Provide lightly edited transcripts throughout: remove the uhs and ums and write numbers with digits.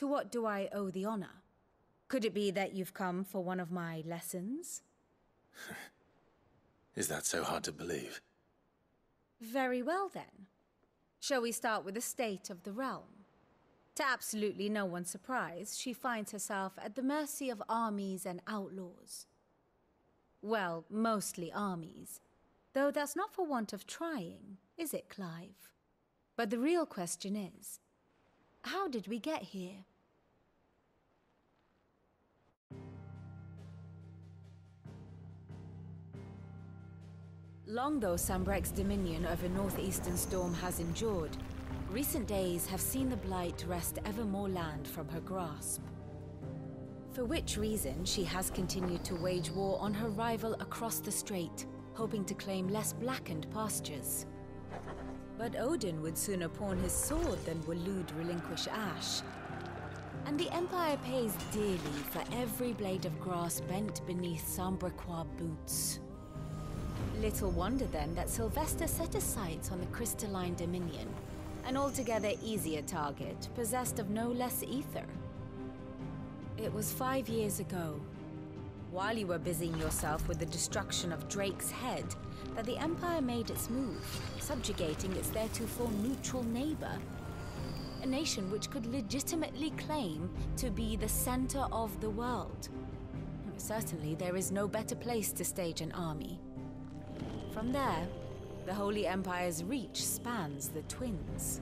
To what do I owe the honor? Could it be that you've come for one of my lessons? Is that so hard to believe? Very well, then. Shall we start with the state of the realm? To absolutely no one's surprise, she finds herself at the mercy of armies and outlaws. Well, mostly armies. Though that's not for want of trying, is it, Clive? But the real question is, how did we get here? Long though Sambrek's dominion over northeastern Storm has endured, recent days have seen the Blight wrest ever more land from her grasp. For which reason she has continued to wage war on her rival across the strait, hoping to claim less blackened pastures. But Odin would sooner pawn his sword than Waloed relinquish Ash. And the Empire pays dearly for every blade of grass bent beneath Sambrequois boots. Little wonder then that Sylvester set his sights on the crystalline dominion, an altogether easier target, possessed of no less ether. It was 5 years ago, while you were busying yourself with the destruction of Drake's head, that the Empire made its move, subjugating its theretofore neutral neighbor, a nation which could legitimately claim to be the center of the world. Certainly, there is no better place to stage an army. From there, the Holy Empire's reach spans the Twins.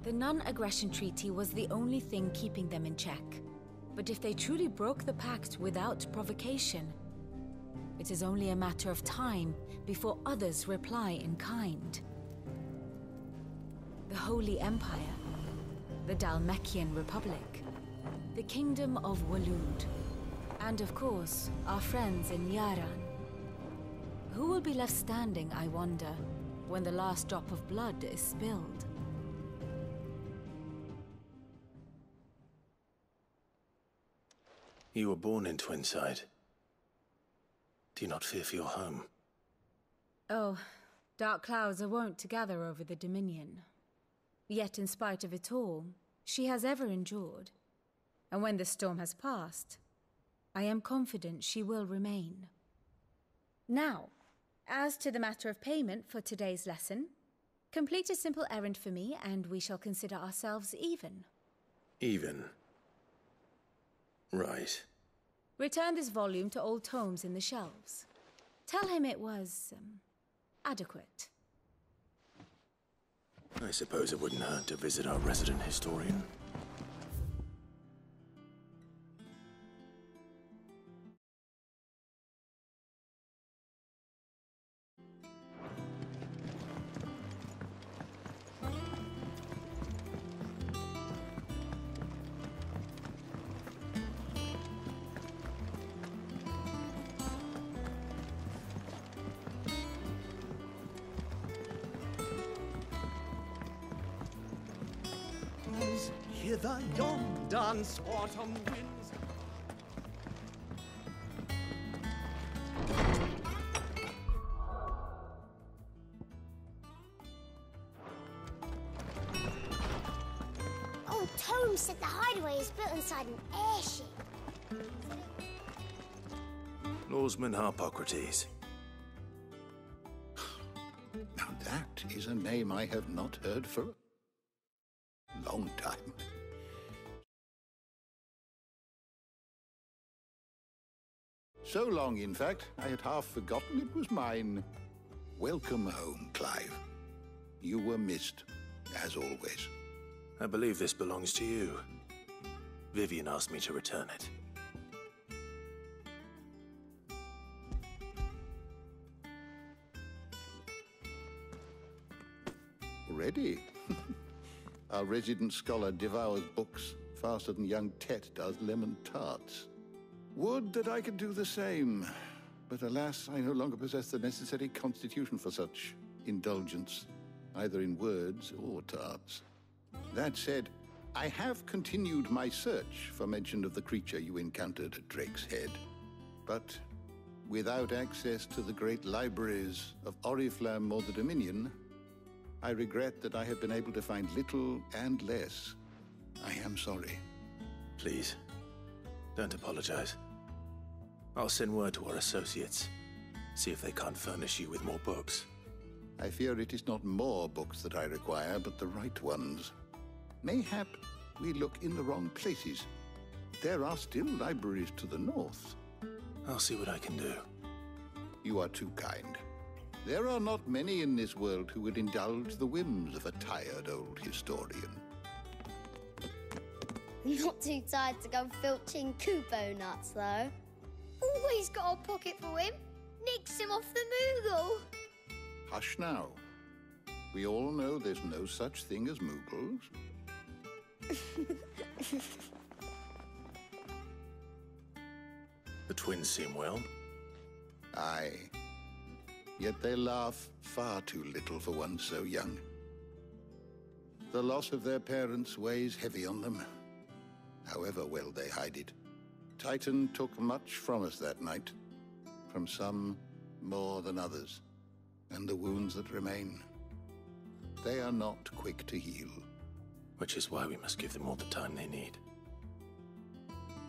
The non-aggression treaty was the only thing keeping them in check. But if they truly broke the pact without provocation, it is only a matter of time before others reply in kind. The Holy Empire, the Dhalmekian Republic, the Kingdom of Waloed, and of course, our friends in Yaran. Who will be left standing, I wonder, when the last drop of blood is spilled? You were born in Twinside. Do you not fear for your home? Oh, dark clouds are wont to gather over the Dominion. Yet in spite of it all, she has ever endured. And when the storm has passed, I am confident she will remain. Now, as to the matter of payment for today's lesson, complete a simple errand for me and we shall consider ourselves even. Even? Right. Return this volume to old tomes in the shelves. Tell him it was, adequate. I suppose it wouldn't hurt to visit our resident historian. Hear the yon dance autumn winds. Old Tome said the hideaway is built inside an airship. Lawsman Harpocrates. Now that is a name I have not heard for a long time. So long, in fact, I had half forgotten it was mine. Welcome home, Clive. You were missed, as always. I believe this belongs to you. Vivian asked me to return it. Already? Our resident scholar devours books faster than young Tet does lemon tarts. Would that I could do the same, but alas, I no longer possess the necessary constitution for such indulgence, either in words or tarts. That said, I have continued my search for mention of the creature you encountered at Drake's Head, but without access to the great libraries of Oriflamme or the Dominion, I regret that I have been able to find little and less. I am sorry. Please, don't apologize. I'll send word to our associates. See if they can't furnish you with more books. I fear it is not more books that I require, but the right ones. Mayhap we look in the wrong places. There are still libraries to the north. I'll see what I can do. You are too kind. There are not many in this world who would indulge the whims of a tired old historian. Not too tired to go filching Kupo nuts, though. Always got a pocket for him. Nicks him off the Moogle. Hush now. We all know there's no such thing as Moogles. The twins seem well. Aye. Yet they laugh far too little for one so young. The loss of their parents weighs heavy on them, however well they hide it. Titan took much from us that night, from some more than others, and the wounds that remain, they are not quick to heal. Which is why we must give them all the time they need.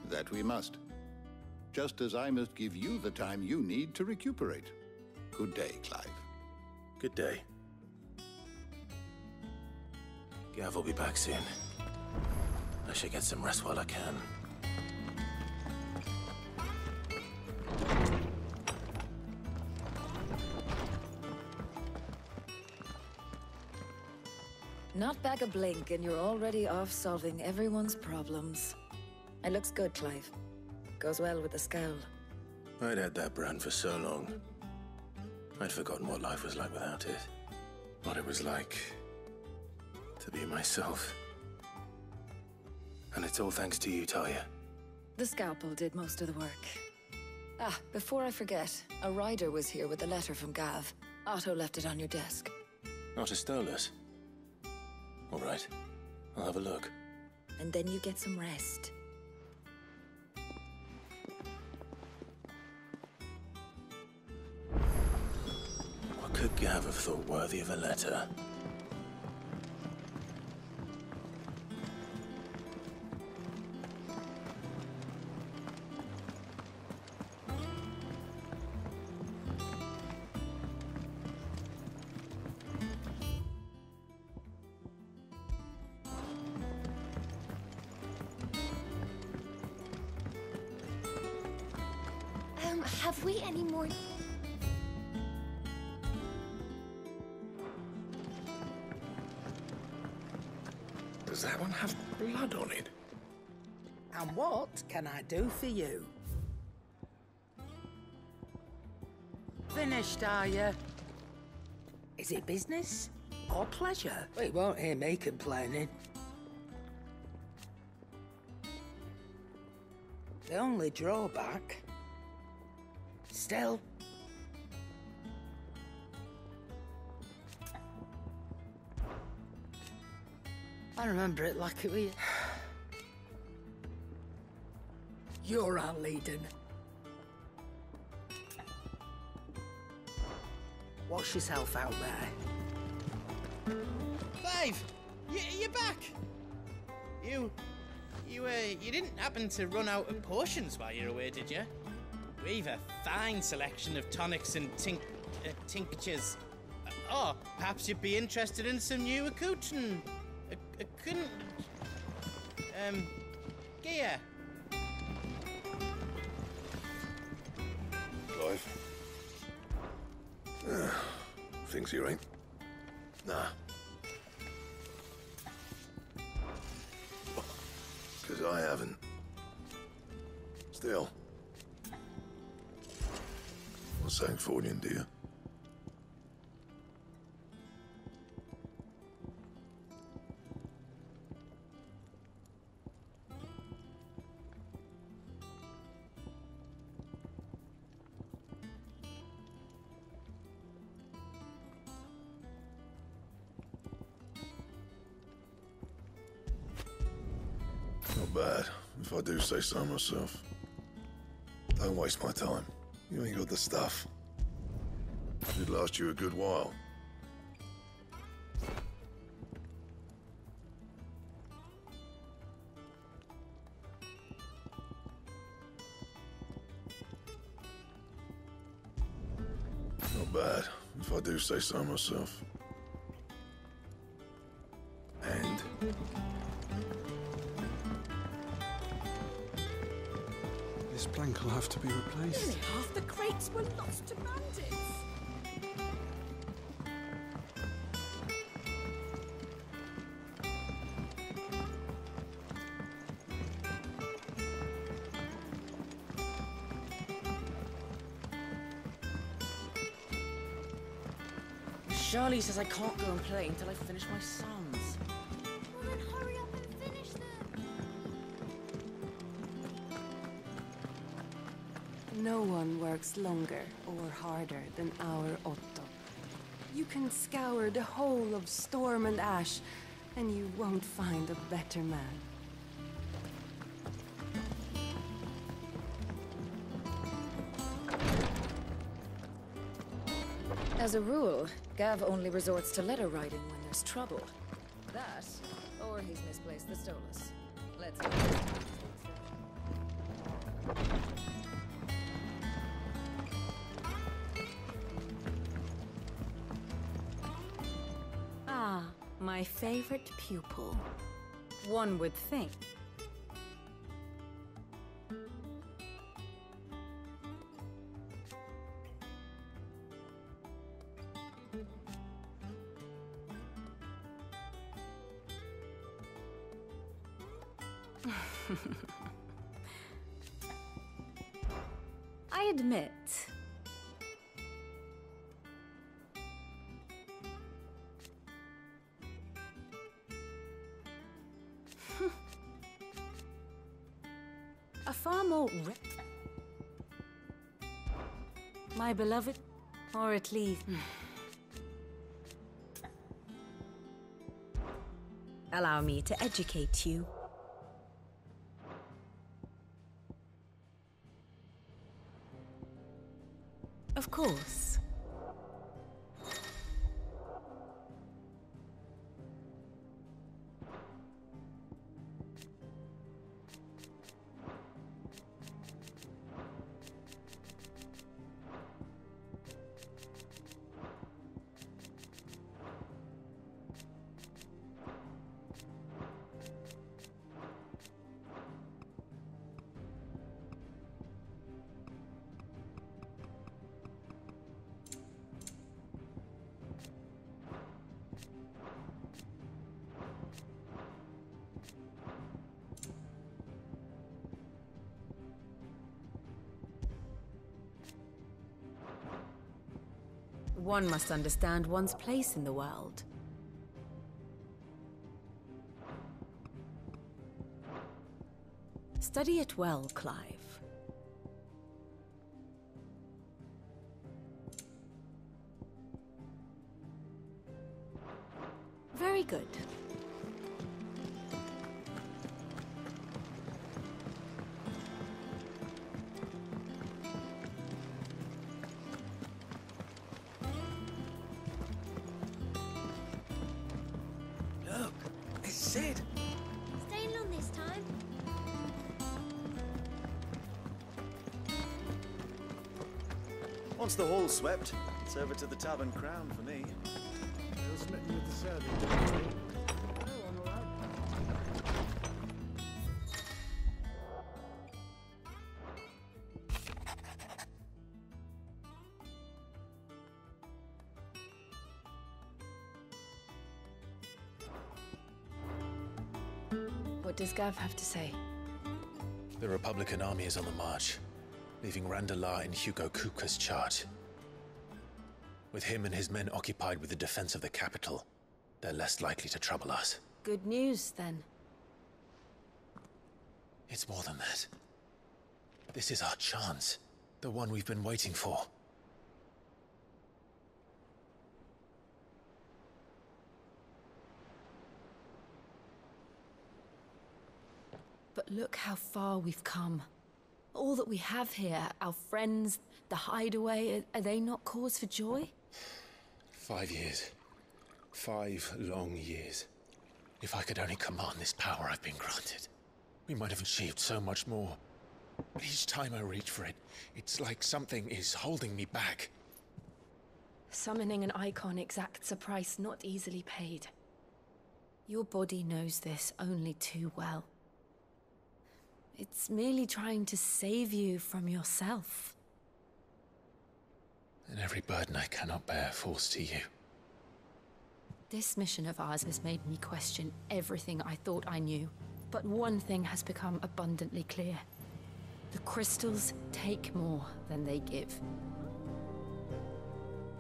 That we must. Just as I must give you the time you need to recuperate. Good day, Clive. Good day. Gav will be back soon. I should get some rest while I can. Not back a blink and you're already off solving everyone's problems. It looks good, Clive. Goes well with the scowl. I'd had that brand for so long. I'd forgotten what life was like without it. What it was like to be myself. And it's all thanks to you, Talia. The scalpel did most of the work. Ah, before I forget, a rider was here with a letter from Gav. Otto left it on your desk. Not a Stolas. All right, I'll have a look. And then you get some rest. What could Gav have thought worthy of a letter? Have we any more? Does that one have blood on it? And what can I do for you? Finished, are you? Is it business or pleasure? Well, you won't hear me complaining. The only drawback... Still... I remember it like it was... You're our leading. Wash yourself out there. Clive! You're back! You didn't happen to run out of potions while you're away, did you? We've a fine selection of tonics and tinctures. Oh, perhaps you'd be interested in some new accoutrement. Gear. Clive? Things you ain't? Nah. Because I haven't. Still. What's Sancfordian, dear? Not bad, if I do say so myself. Don't waste my time. You ain't got the stuff. It'd last you a good while. Not bad, if I do say so myself. And? This plank will have to be replaced. Nearly half the crates were lost to bandits. Charlie says I can't go and play until I finish my sums. Well, then hurry up and finish them. No one works longer or harder than our Otto. You can scour the whole of Storm and Ash, and you won't find a better man. As a rule, Gav only resorts to letter writing when there's trouble. That, or he's misplaced the Stolas. Let's go. Ah, my favorite pupil. One would think. I admit. A far more my beloved, or at least allow me to educate you. Of course. One must understand one's place in the world. Study it well, Clive. Very good. Sid! Staying long this time? Once the hall's swept, it's over to the Tavern Crown for me. You're smitten with the serving. What does Gav have to say? The Republican army is on the march, leaving Randalar in Hugo Kuka's charge. With him and his men occupied with the defense of the capital, they're less likely to trouble us. Good news, then. It's more than that. This is our chance, the one we've been waiting for. But look how far we've come. All that we have here, our friends, the hideaway, are they not cause for joy? 5 years. 5 long years. If I could only command this power I've been granted, we might have achieved so much more. But each time I reach for it, it's like something is holding me back. Summoning an icon exacts a price not easily paid. Your body knows this only too well. It's merely trying to save you from yourself. And every burden I cannot bear falls to you. This mission of ours has made me question everything I thought I knew. But one thing has become abundantly clear. The crystals take more than they give.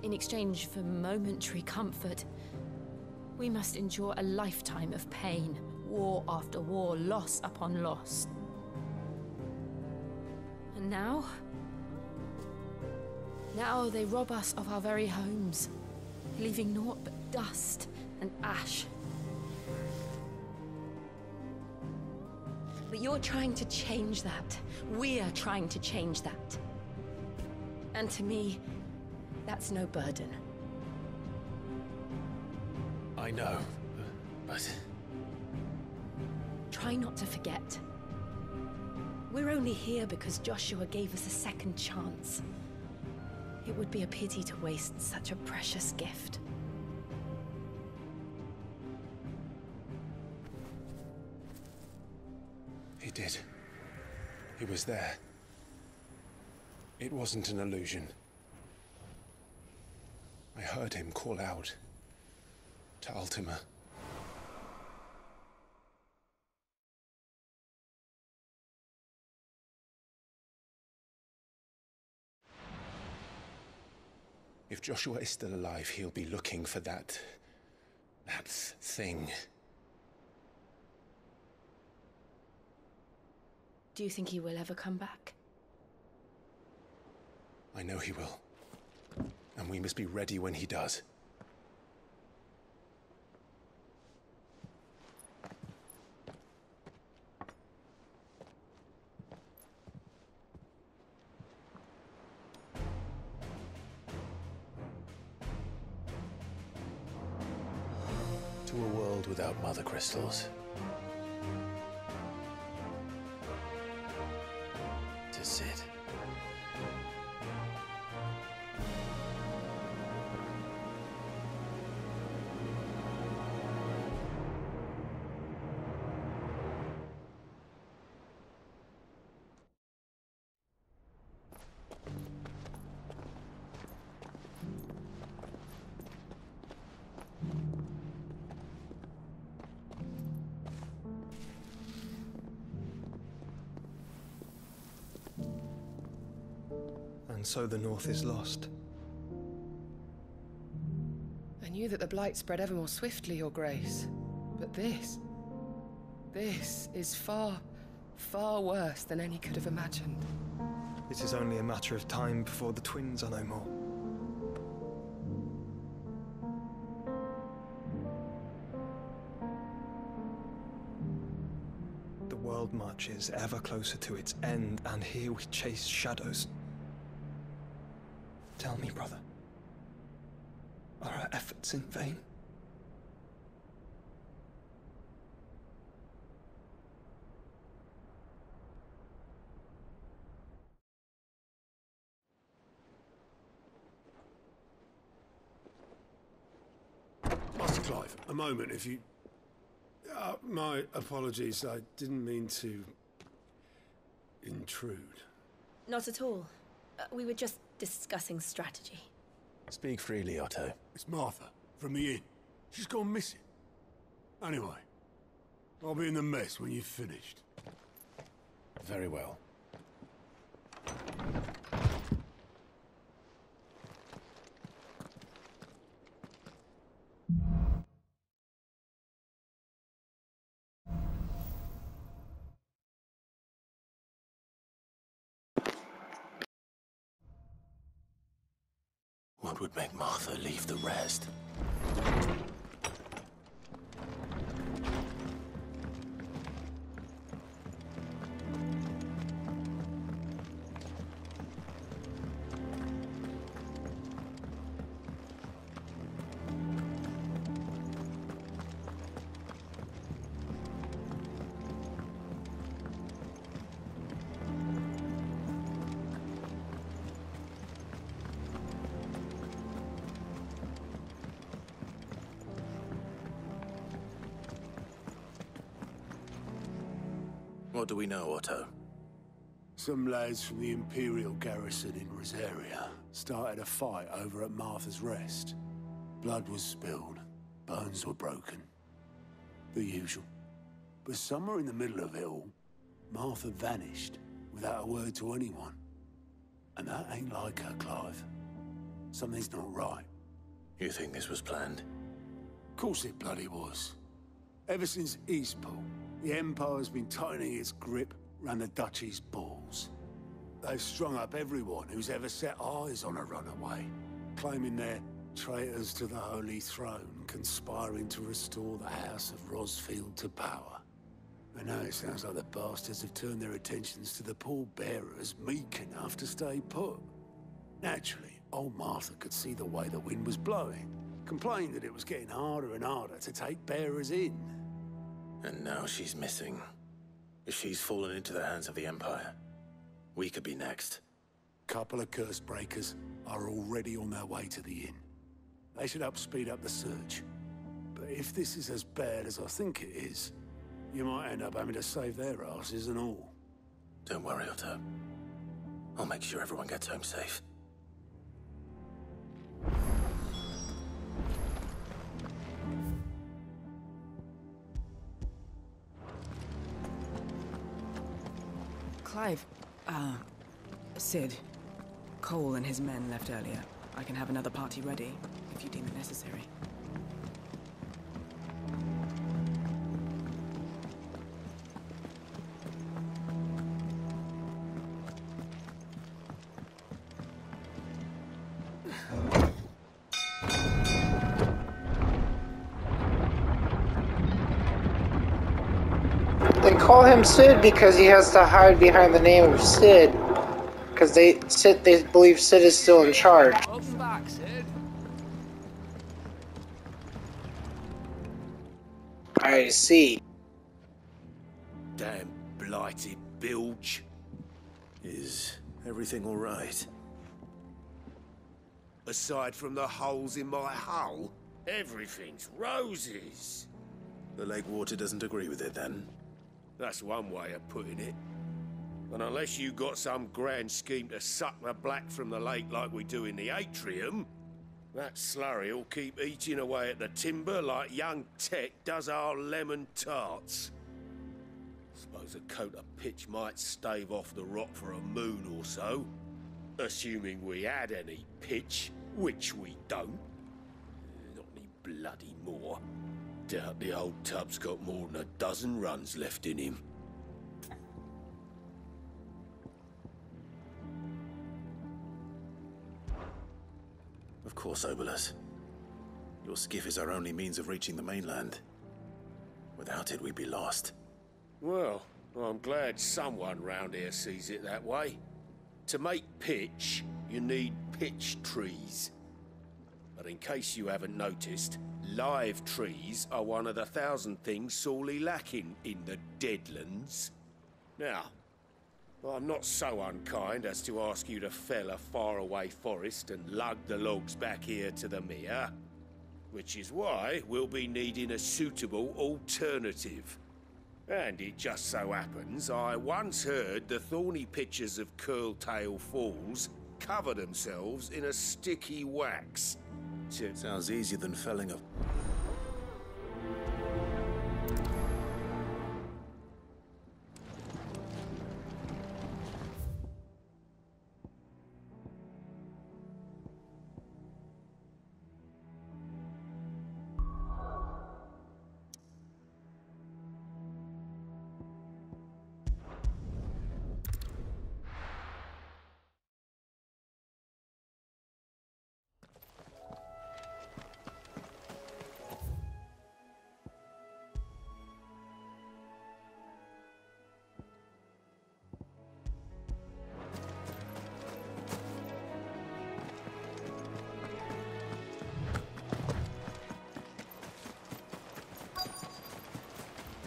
In exchange for momentary comfort, we must endure a lifetime of pain, war after war, loss upon loss. And now they rob us of our very homes, leaving naught but dust and ash. But you're trying to change that. We're trying to change that. And to me, that's no burden. I know, but... Try not to forget. We're only here because Joshua gave us a second chance. It would be a pity to waste such a precious gift. He did. He was there. It wasn't an illusion. I heard him call out to Ultima. If Joshua is still alive, he'll be looking for that thing. Do you think he will ever come back? I know he will. And we must be ready when he does. To a world without mother crystals. To Sid. And so the North is lost. I knew that the Blight spread ever more swiftly, Your Grace. But this is far, far worse than any could have imagined. It is only a matter of time before the twins are no more. The world marches ever closer to its end, and here we chase shadows. Tell me, brother, are our efforts in vain? Master Clive, a moment, if you... my apologies, I didn't mean to... intrude. Not at all. We were just discussing strategy. Speak freely, Otto. It's Martha, from the inn. She's gone missing. Anyway, I'll be in the mess when you've finished. Very well. What would make Martha leave the rest? What do we know, Otto? Some lads from the Imperial garrison in Rosaria started a fight over at Martha's Rest. Blood was spilled, bones were broken. The usual. But somewhere in the middle of it all, Martha vanished without a word to anyone. And that ain't like her, Clive. Something's not right. You think this was planned? Of course it bloody was. Ever since Eastpool, the Empire's been tightening its grip round the Duchy's balls. They've strung up everyone who's ever set eyes on a runaway, claiming they're traitors to the Holy Throne, conspiring to restore the House of Rosfield to power. And now it sounds like the bastards have turned their attentions to the pallbearers meek enough to stay put. Naturally, old Martha could see the way the wind was blowing, complained that it was getting harder and harder to take bearers in. And now she's missing. If she's fallen into the hands of the Empire, we could be next. Couple of curse breakers are already on their way to the inn. They should help speed up the search. But if this is as bad as I think it is, you might end up having to save their asses and all. Don't worry, Otto. I'll make sure everyone gets home safe. Clive, Sid. Cole and his men left earlier. I can have another party ready, if you deem it necessary. They call him Sid because he has to hide behind the name of Sid. Because they believe Sid is still in charge. Welcome back, Sid. I see. Damn blighted bilge. Is everything all right? Aside from the holes in my hull, everything's roses. The lake water doesn't agree with it, then? That's one way of putting it. And unless you got some grand scheme to suck the black from the lake like we do in the atrium, that slurry'll keep eating away at the timber like young Tech does our lemon tarts. Suppose a coat of pitch might stave off the rot for a moon or so, assuming we had any pitch, which we don't. Not any bloody more. Doubt the old tub's got more than a dozen runs left in him. Of course, Obolus. Your skiff is our only means of reaching the mainland. Without it, we'd be lost. Well, I'm glad someone round here sees it that way. To make pitch, you need pitch trees. But in case you haven't noticed, live trees are one of the 1,000 things sorely lacking in the Deadlands. Now, I'm not so unkind as to ask you to fell a faraway forest and lug the logs back here to the mere, which is why we'll be needing a suitable alternative. And it just so happens I once heard the thorny pitchers of Curltail Falls cover themselves in a sticky wax. Sounds easier than felling a...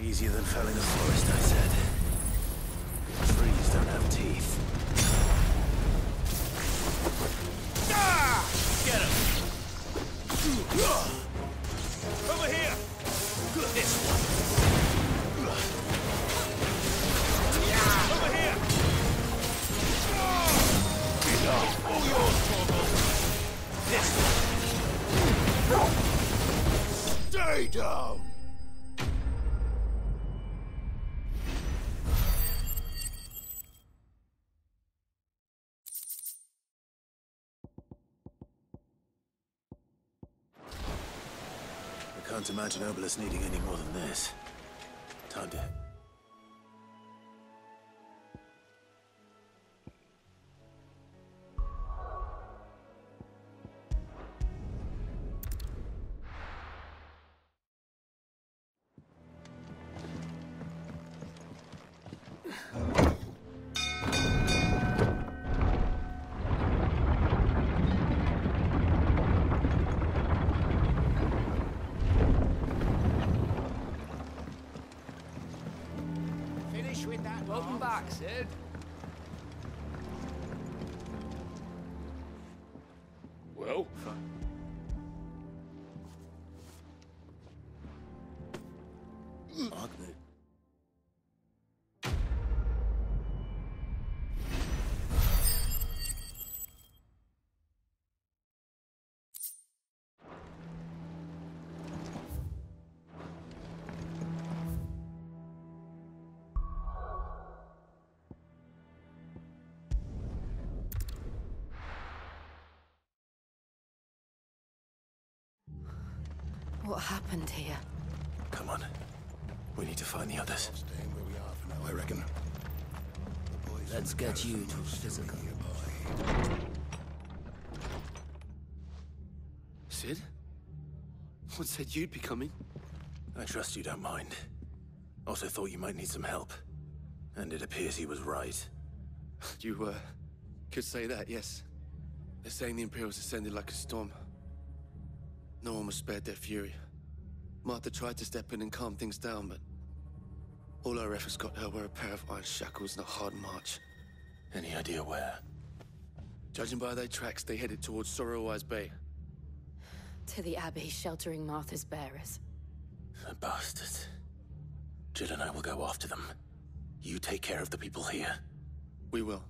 Easier than felling a forest, I said. Trees don't have teeth. Ah! Get him! Over here! This one! Can't imagine Obelisk needing any more than this. Time to... Welcome back, Sid. Well? Margaret. What happened here? Come on. We need to find the others. Staying where we are for now, I reckon. Let's get you to physical. Sid? What said you'd be coming? I trust you don't mind. Also thought you might need some help. And it appears he was right. You, could say that, yes. They're saying the Imperials ascended like a storm. No one was spared their fury. Martha tried to step in and calm things down, but all our efforts got her were a pair of iron shackles and a hard march. Any idea where? Judging by their tracks, they headed towards Sorrowwise Bay. To the Abbey sheltering Martha's bearers. The bastards. Jill and I will go after them. You take care of the people here. We will.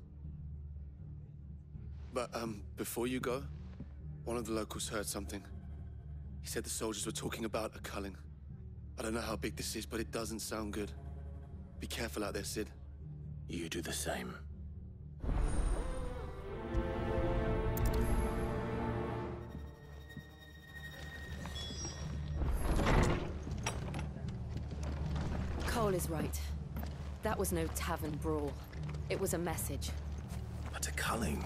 But, before you go, one of the locals heard something. He said the soldiers were talking about a culling. I don't know how big this is, but it doesn't sound good. Be careful out there, Sid. You do the same. Cole is right. That was no tavern brawl. It was a message. But a culling.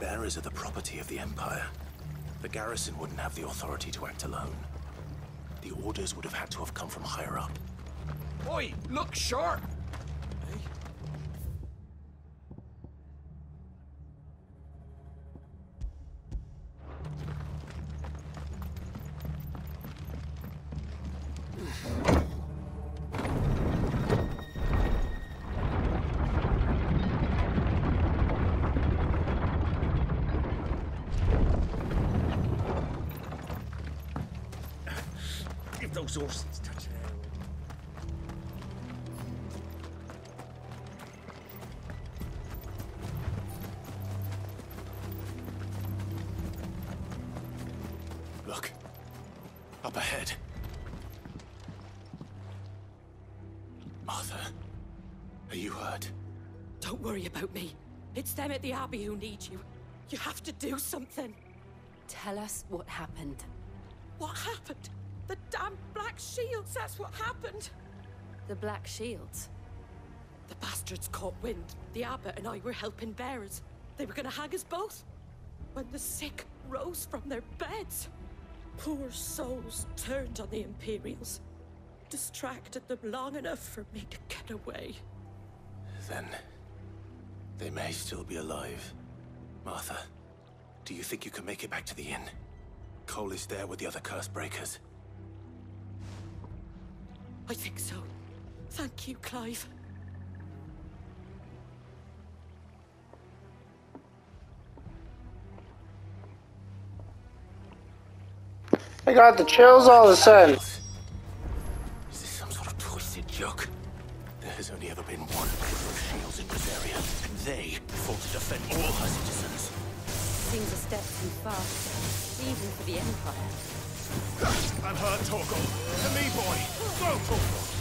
Bearers are the property of the Empire. The garrison wouldn't have the authority to act alone. The orders would have had to have come from higher up. Oi, look sharp! If those horses touch an arrow. Look. Up ahead. Martha, are you hurt? Don't worry about me. It's them at the Abbey who need you. You have to do something. Tell us what happened. What happened? The damn Black Shields, that's what happened. The Black Shields? The bastards caught wind. The abbot and I were helping bearers. They were gonna hang us both. When the sick rose from their beds, poor souls turned on the Imperials. Distracted them long enough for me to get away. Then... they may still be alive. Martha, do you think you can make it back to the inn? Cole is there with the other curse breakers. I think so. Thank you, Clive. I got the chills all of a sudden. Is this some sort of twisted joke? There has only ever been one Order of Shields in Bavaria, and they fought to defend all her citizens. Seems a step too far, even for the Empire. I've heard Torgal. To me, boy. Go, Torgal.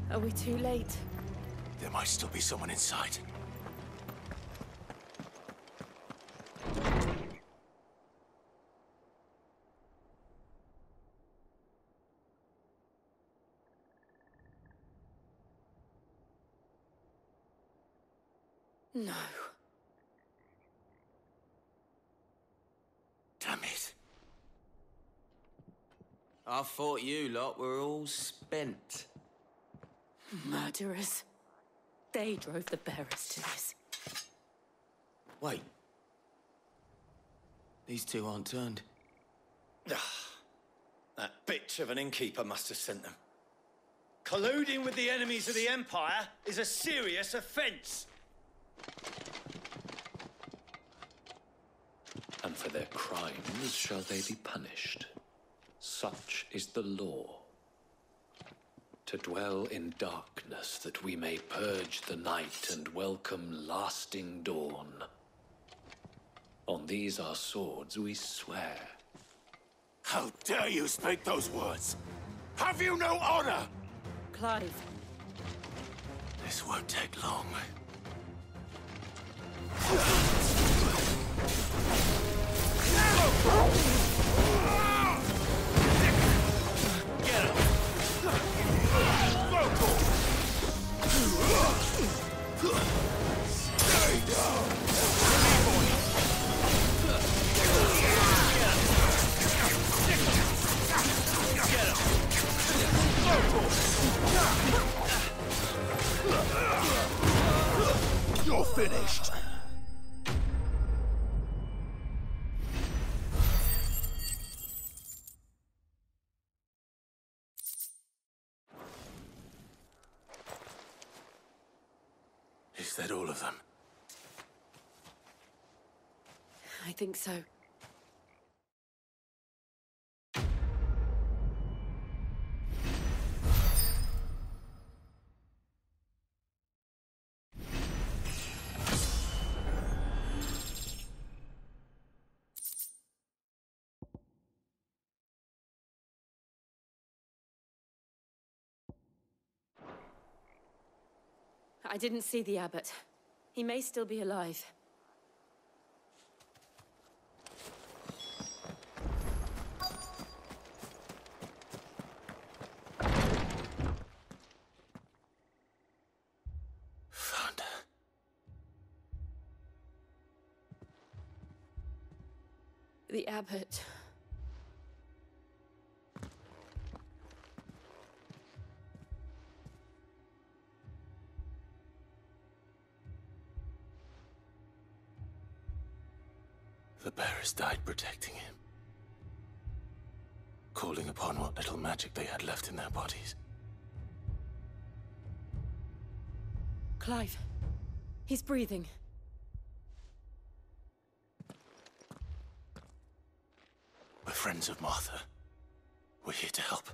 Are we too late? There might still be someone inside. No. Damn it. I thought you lot were all spent. Murderers. They drove the bearers to this. Wait. These two aren't turned. That bitch of an innkeeper must have sent them. Colluding with the enemies of the Empire is a serious offense. And for their crimes shall they be punished. Such is the law. To dwell in darkness that we may purge the night and welcome lasting dawn. On these our swords we swear. How dare you speak those words? Have you no honor? Clive. This won't take long. Get him! Stay down! You're finished! Is that all of them? I think so. I didn't see the abbot. He may still be alive. Found her. The abbot. The bearers died protecting him. Calling upon what little magic they had left in their bodies. Clive. He's breathing. We're friends of Martha. We're here to help.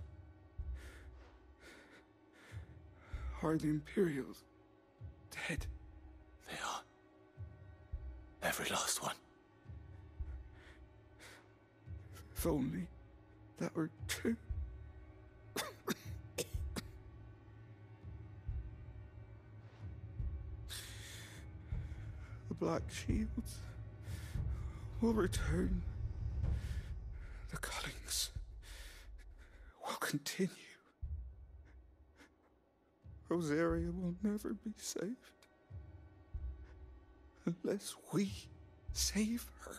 Are the Imperials dead? They are. Every last one. If only that were true. Black Shields will return. The cullings will continue. Rosaria will never be saved unless we save her.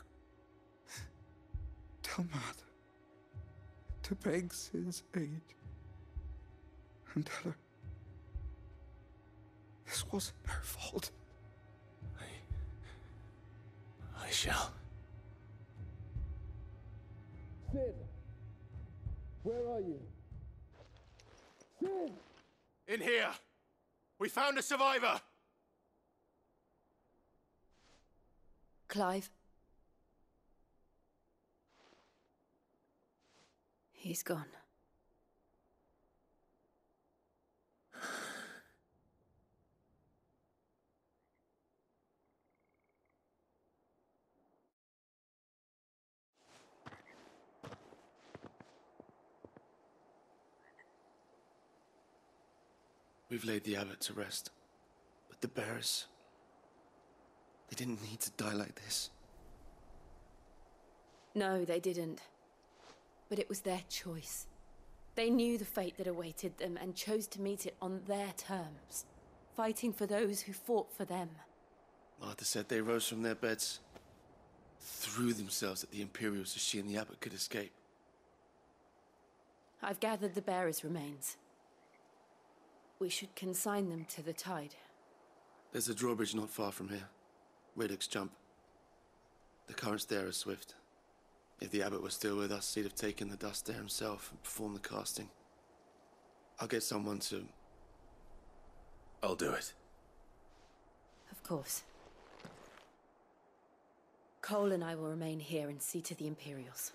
Tell Matt to beg Sid's aid and tell her this wasn't her fault. I shall. Sid! Where are you? Sid! In here! We found a survivor! Clive. He's gone. We've laid the abbot to rest. But the bearers... they didn't need to die like this. No, they didn't. But it was their choice. They knew the fate that awaited them and chose to meet it on their terms, fighting for those who fought for them. Martha said they rose from their beds, threw themselves at the Imperials so she and the abbot could escape. I've gathered the bearers' remains. We should consign them to the tide. There's a drawbridge not far from here. Reddick's Jump. The currents there are swift. If the abbot was still with us, he'd have taken the dust there himself and performed the casting. I'll get someone to... I'll do it. Of course. Cole and I will remain here and see to the Imperials.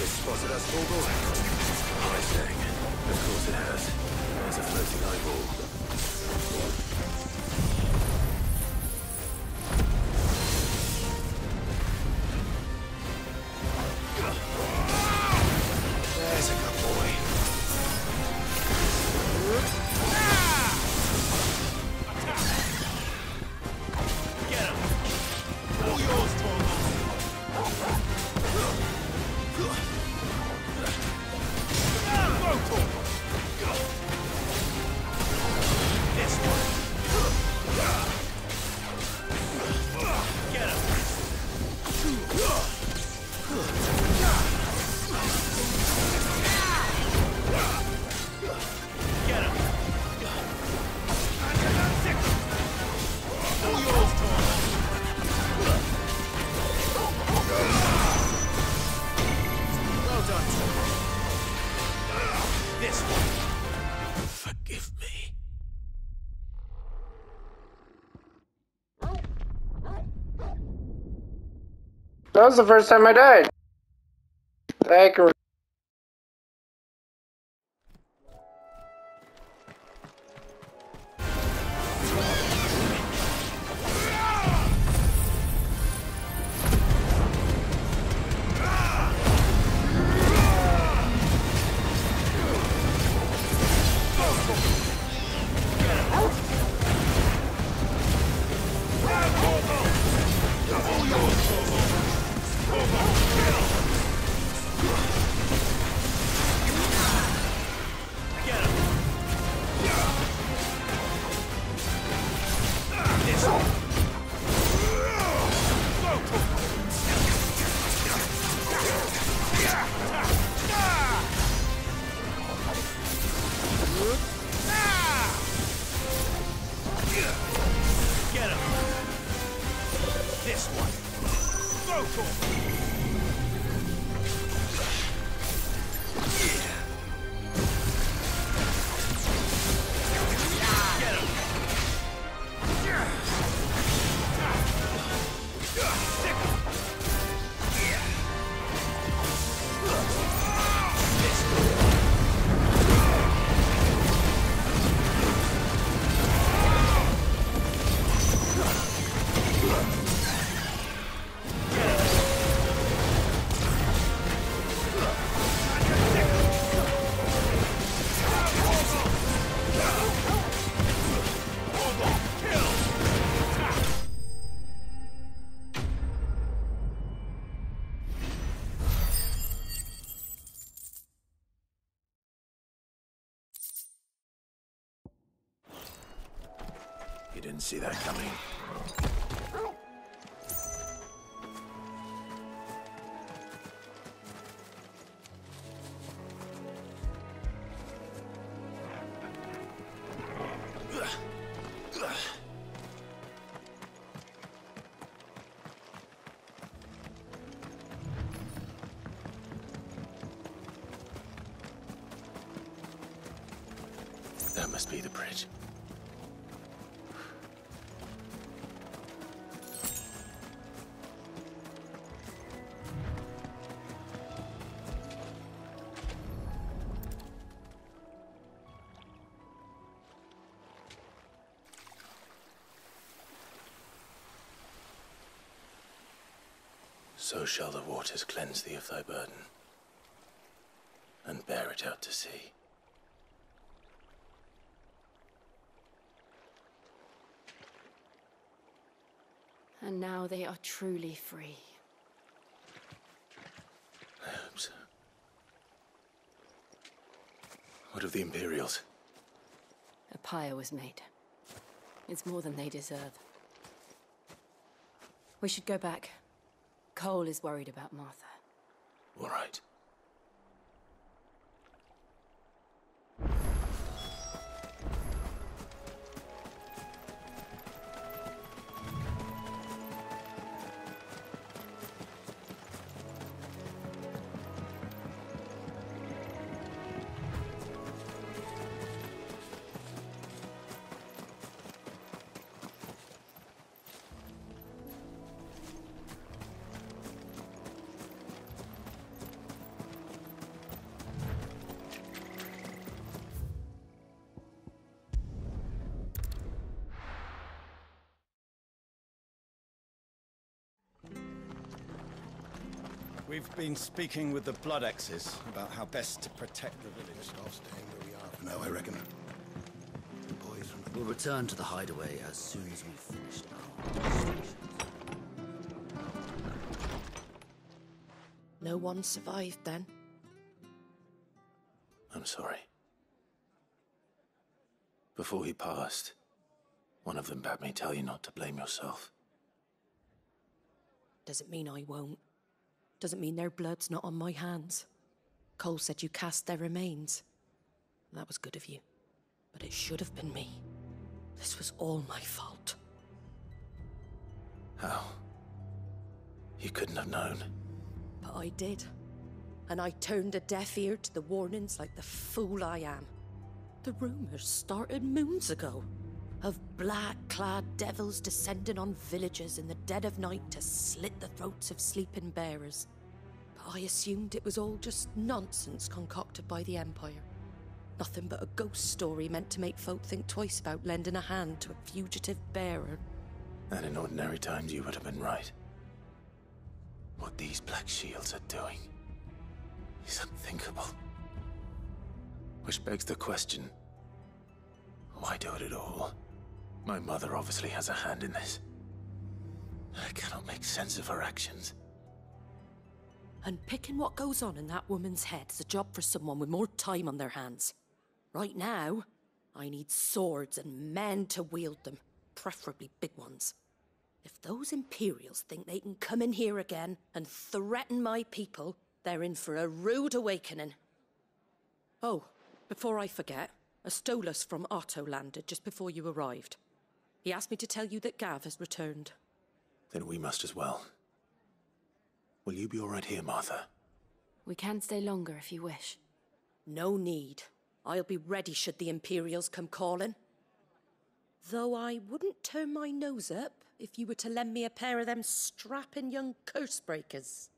Spotted us, Vogel? Nice thing. Of course it has. There's a floating eyeball. There's a good boy. Get him! All yours, Vogel! That was the first time I died. I can... You didn't see that coming. That must be the bridge. So shall the waters cleanse thee of thy burden, and bear it out to sea. And now they are truly free. I hope so. What of the Imperials? A pyre was made. It's more than they deserve. We should go back. Cole is worried about Martha. All right. We've been speaking with the Blood X's about how best to protect the village. I'll stay where we are for now, I reckon. The boys from the... We'll return to the hideaway as soon as we've finished our demonstrations. No one survived then? I'm sorry. Before he passed, one of them bade me tell you not to blame yourself. Doesn't mean I won't. Doesn't mean their blood's not on my hands. Cole said you cast their remains. That was good of you. But it should have been me. This was all my fault. How? You couldn't have known. But I did. And I turned a deaf ear to the warnings like the fool I am. The rumors started moons ago. of black-clad devils descending on villages in the dead of night to slit the throats of sleeping bearers. But I assumed it was all just nonsense concocted by the Empire. Nothing but a ghost story meant to make folk think twice about lending a hand to a fugitive bearer. And in ordinary times you would have been right. What these Black Shields are doing is unthinkable. Which begs the question, why do it at all? My mother obviously has a hand in this. I cannot make sense of her actions. Unpicking what goes on in that woman's head is a job for someone with more time on their hands. Right now, I need swords and men to wield them, preferably big ones. If those Imperials think they can come in here again and threaten my people, they're in for a rude awakening. Oh, before I forget, a Stolas from Otto landed just before you arrived. He asked me to tell you that Gav has returned. Then we must as well. Will you be all right here, Martha? We can stay longer if you wish. No need. I'll be ready should the Imperials come calling. Though I wouldn't turn my nose up if you were to lend me a pair of them strapping young curse-breakers.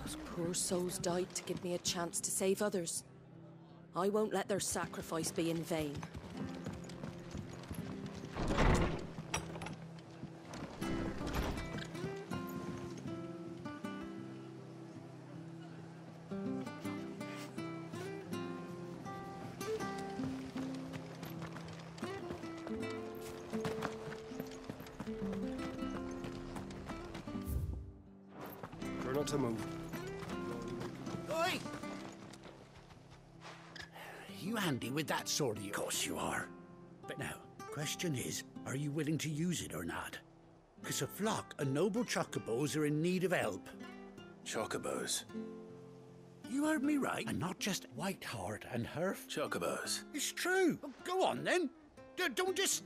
Those poor souls died to give me a chance to save others. I won't let their sacrifice be in vain. Try not to move. Oi! You handy with that sword of yours? Of course you are. But now, question is, are you willing to use it or not? Because a flock of noble chocobos are in need of help. Chocobos? You heard me right, and not just Whiteheart and Herf. Chocobos? It's true. Well, go on then. Don't just...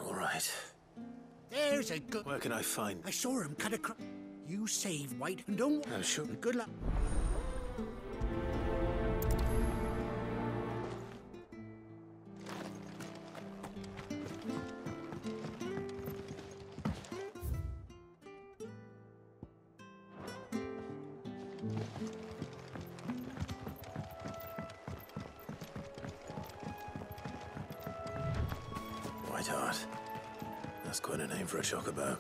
All right. There's a good... Where can I find... I saw him cut across... You save White and don't... I'm sure. Good luck. Whiteheart. That's quite a name for a chocobo.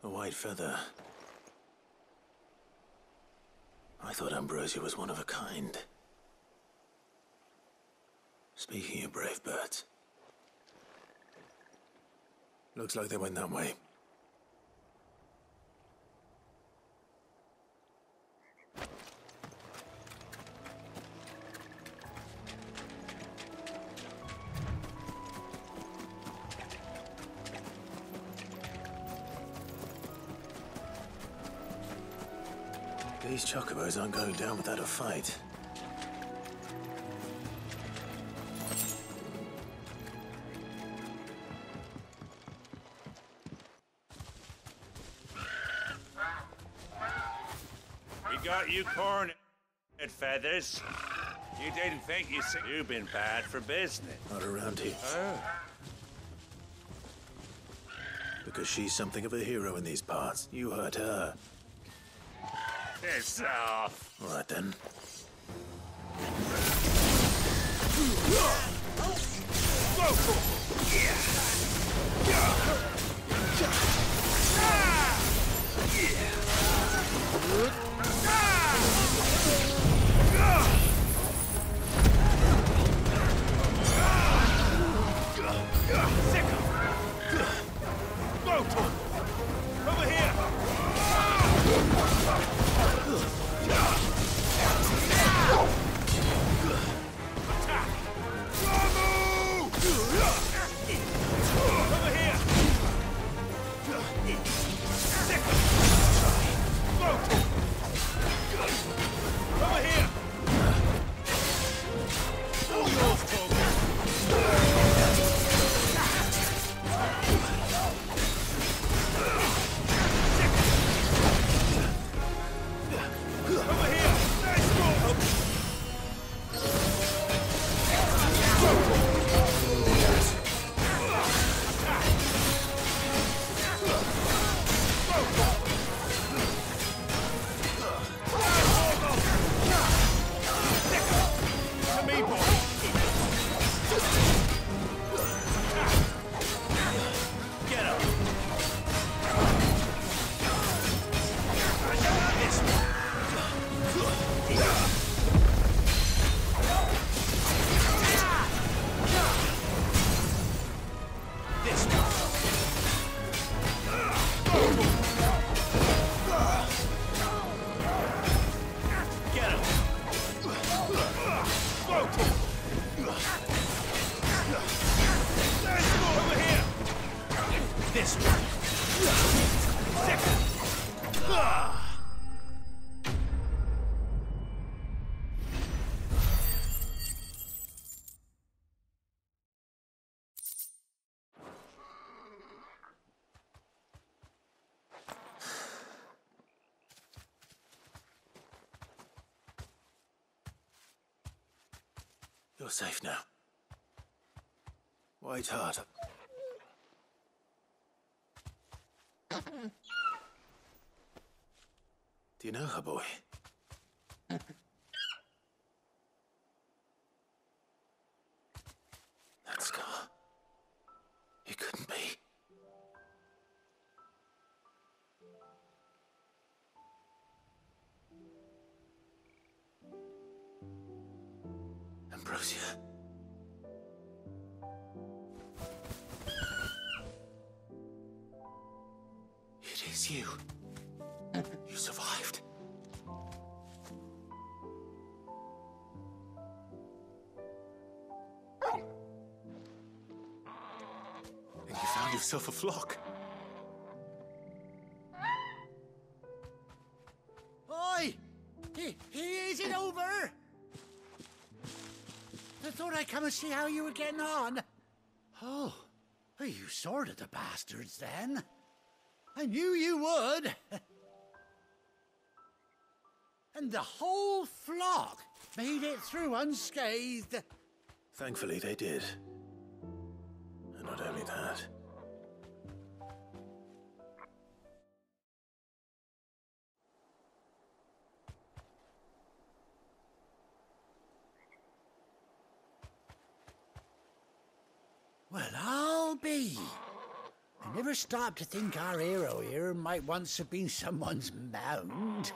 A white feather. I thought Ambrosia was one of a kind. Speaking of brave birds. Looks like they went that way. These chocobos aren't going down without a fight. We got you cornered, Feathers. You didn't think you've been bad for business. Not around here. Oh. Because she's something of a hero in these parts. You hurt her. Piss off. All right, then. Whoa. You're safe now. White Hart. Do you know her, boy? That scar. It couldn't be. Ambrosia. It is you. You survived. And you found yourself a flock. Oi! Is it over? I thought I'd come and see how you were getting on. Oh, you sorted the bastards then. I knew you would. And the whole flock made it through unscathed. Thankfully, they did. And not only that. Well, I'll be. I never stopped to think our hero here might once have been someone's mound.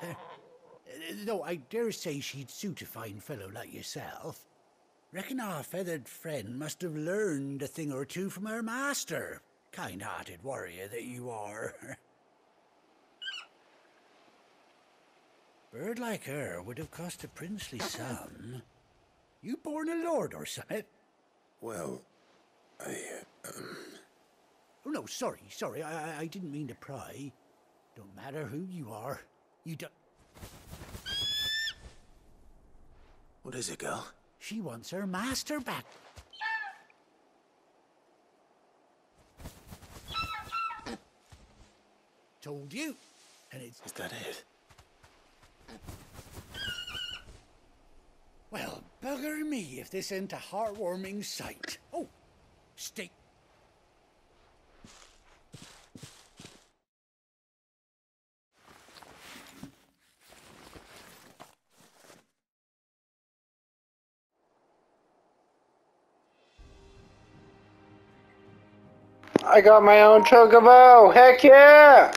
Though I dare say she'd suit a fine fellow like yourself. Reckon our feathered friend must have learned a thing or two from her master. Kind-hearted warrior that you are. Bird like her would have cost a princely sum. You born a lord or something? Well, Oh, no, sorry. I didn't mean to pry. Don't matter who you are. You don't... What is it, girl? She wants her master back. Told you. And it's... Is that it? Well, bugger me if this ain't a heartwarming sight. Oh, stay... I got my own chocobo! Heck yeah!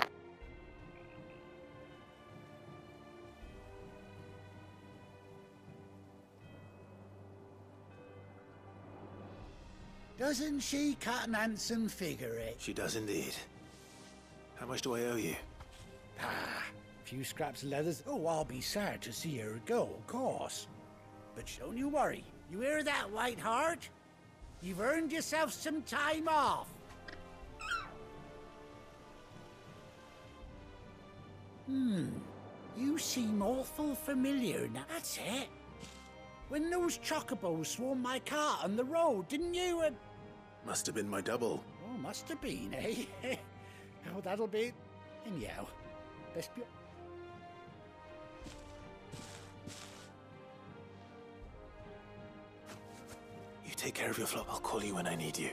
Doesn't she cut an handsome figure, eh? She does indeed. How much do I owe you? Ah, few scraps of leathers. Oh, I'll be sad to see her go, of course. But don't you worry. You hear that, Whiteheart? You've earned yourself some time off. You seem awful familiar now. That's it. When those chocobos swarmed my cart on the road, didn't you? Must have been my double. Oh, must have been, eh? Oh, that'll be... Anyhow, best be... You take care of your flock. I'll call you when I need you.